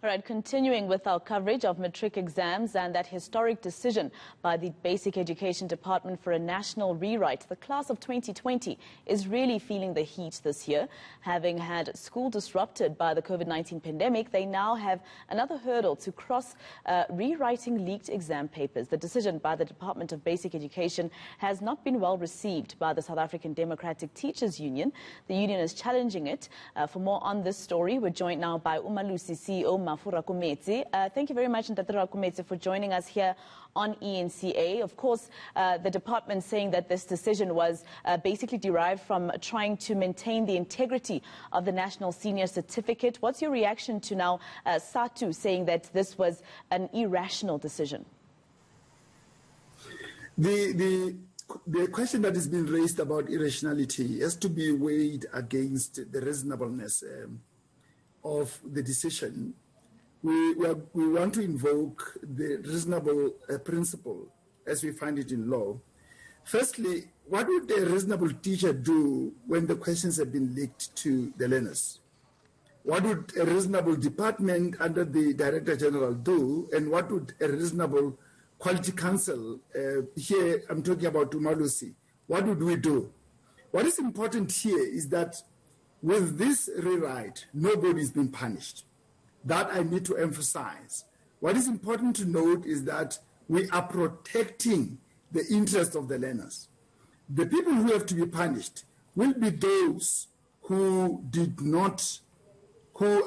All right, continuing with our coverage of Matric exams and that historic decision by the Basic Education Department for a national rewrite. The class of 2020 is really feeling the heat this year. Having had school disrupted by the COVID-19 pandemic, they now have another hurdle to cross rewriting leaked exam papers. The decision by the Department of Basic Education has not been well received by the South African Democratic Teachers Union. The union is challenging it. For more on this story, we're joined now by Umalusi CEO Mafu Rakometsi. Thank you very much, Mafu Rakometsi, for joining us here on ENCA. Of course, the department saying that this decision was basically derived from trying to maintain the integrity of the National Senior Certificate. What's your reaction to now SATU saying that this was an irrational decision? The question that has been raised about irrationality has to be weighed against the reasonableness of the decision. We want to invoke the reasonable principle as we find it in law. Firstly, what would a reasonable teacher do when the questions have been leaked to the learners? What would a reasonable department under the Director General do? And what would a reasonable Quality Council, here I'm talking about Umalusi, what would we do? What is important here is that with this rewrite, nobody's been punished. That I need to emphasize. What is important to note is that we are protecting the interest of the learners. The people who have to be punished will be those who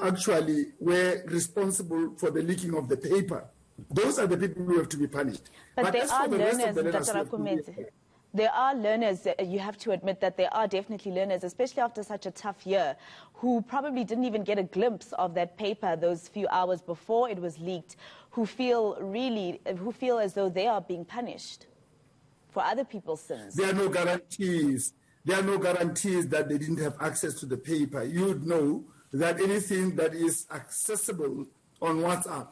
actually were responsible for the leaking of the paper. Those are the people who have to be punished. But there are learners, Dr. Rakometsi. There are learners, you have to admit that there are definitely learners, especially after such a tough year, who probably didn't even get a glimpse of that paper those few hours before it was leaked, who feel as though they are being punished for other people's sins. There are no guarantees. There are no guarantees that they didn't have access to the paper. You would know that anything that is accessible on WhatsApp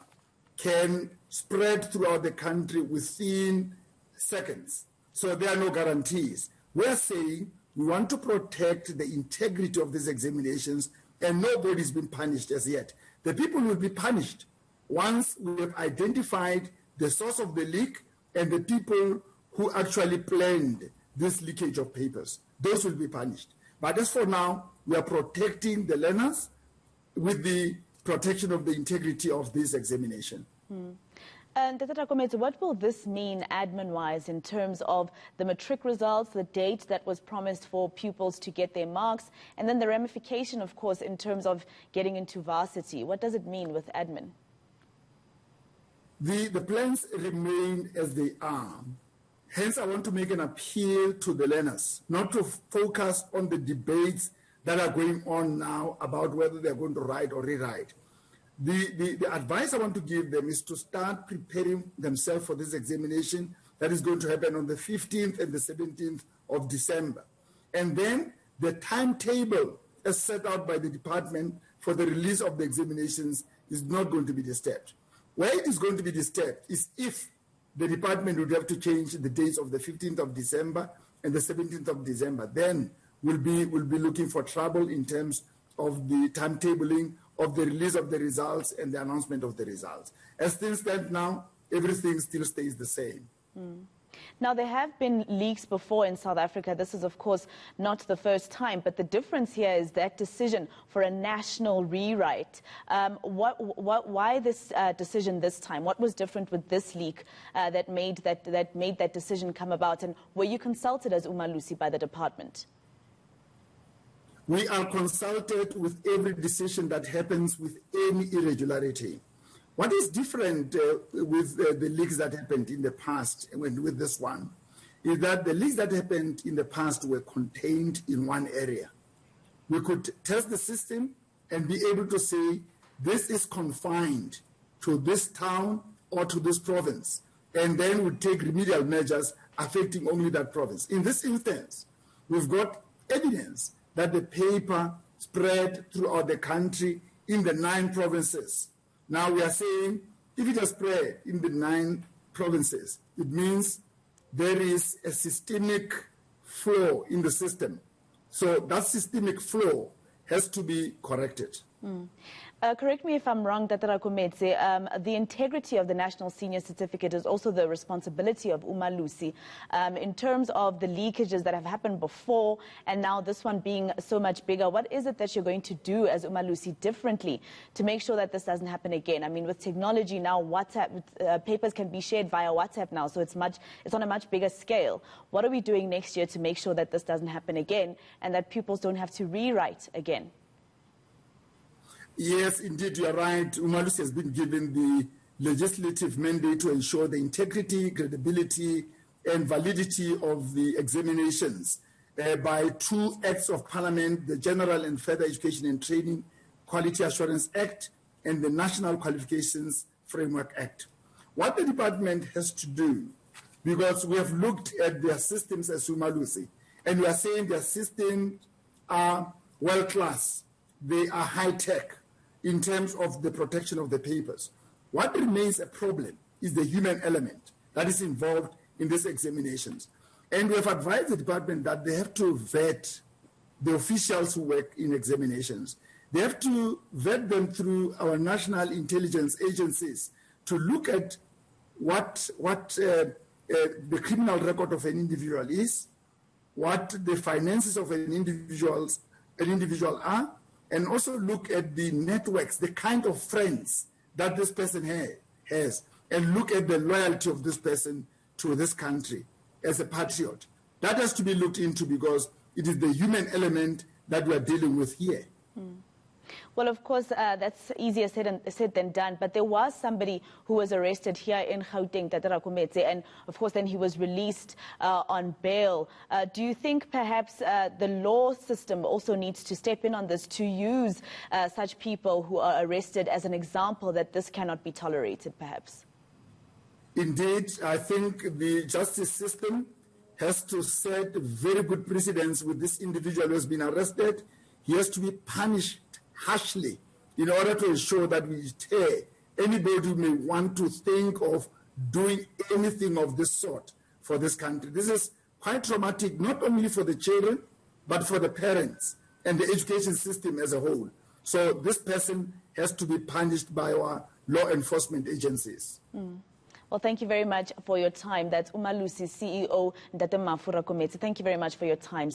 can spread throughout the country within seconds. So there are no guarantees. We're saying we want to protect the integrity of these examinations, and nobody's been punished as yet. The people will be punished once we have identified the source of the leak and the people who actually planned this leakage of papers. Those will be punished. But as for now, we are protecting the learners with the protection of the integrity of this examination. And Dr. Rakometsi, what will this mean admin-wise in terms of the Matric results, the date that was promised for pupils to get their marks, and then the ramification, of course, in terms of getting into varsity? What does it mean with admin? The plans remain as they are. Hence, I want to make an appeal to the learners not to focus on the debates that are going on now about whether they're going to write or rewrite. The advice I want to give them is to start preparing themselves for this examination that is going to happen on the 15th and the 17th of December. And then the timetable as set out by the department for the release of the examinations is not going to be disturbed. Where it is going to be disturbed is if the department would have to change the dates of the 15th of December and the 17th of December. Then we'll be looking for trouble in terms of the timetabling of the release of the results and the announcement of the results. As things stand now, everything still stays the same. Now, there have been leaks before in South Africa. This is, of course, not the first time. But the difference here is that decision for a national rewrite. Why this decision this time? What was different with this leak that made that decision come about? And were you consulted as Umalusi by the department? We are consulted with every decision that happens with any irregularity. What is different with the leaks that happened in the past with this one is that the leaks that happened in the past were contained in one area. We could test the system and be able to say this is confined to this town or to this province, and then we take remedial measures affecting only that province. In this instance, we've got evidence that the paper spread throughout the country in the 9 provinces. Now we are saying if it has spread in the 9 provinces, it means there is a systemic flaw in the system. So that systemic flaw has to be corrected. correct me if I'm wrong, Dr. Rakometsi, the integrity of the National Senior Certificate is also the responsibility of Umalusi in terms of the leakages that have happened before and now this one being so much bigger. What is it that you're going to do as Umalusi differently to make sure that this doesn't happen again? I mean, with technology now, WhatsApp, papers can be shared via WhatsApp now, so it's on a much bigger scale. What are we doing next year to make sure that this doesn't happen again and that pupils don't have to rewrite again? Yes, indeed, you are right. Umalusi has been given the legislative mandate to ensure the integrity, credibility, and validity of the examinations by 2 acts of Parliament, the General and Further Education and Training Quality Assurance Act and the National Qualifications Framework Act. What the department has to do, because we have looked at their systems as Umalusi, and we are saying their systems are world-class, they are high-tech in terms of the protection of the papers. What remains a problem is the human element that is involved in these examinations. And we have advised the department that they have to vet the officials who work in examinations. They have to vet them through our national intelligence agencies to look at what the criminal record of an individual is, what the finances of an individual are, and also look at the networks, the kind of friends that this person has, and look at the loyalty of this person to this country as a patriot. That has to be looked into because it is the human element that we are dealing with here. Well, of course, that's easier said than done. But there was somebody who was arrested here in Gauteng, Dr. Rakometsi, and of course then he was released on bail. Do you think perhaps the law system also needs to step in on this to use such people who are arrested as an example that this cannot be tolerated, perhaps? Indeed, I think the justice system has to set very good precedents with this individual who has been arrested. He has to be punished harshly in order to ensure that we deter anybody who may want to think of doing anything of this sort for this country. This is quite traumatic, not only for the children, but for the parents and the education system as a whole. So this person has to be punished by our law enforcement agencies. Well, thank you very much for your time. That's Umalusi CEO, Dr. Mafu Rakometsi. Thank you very much for your time, sir.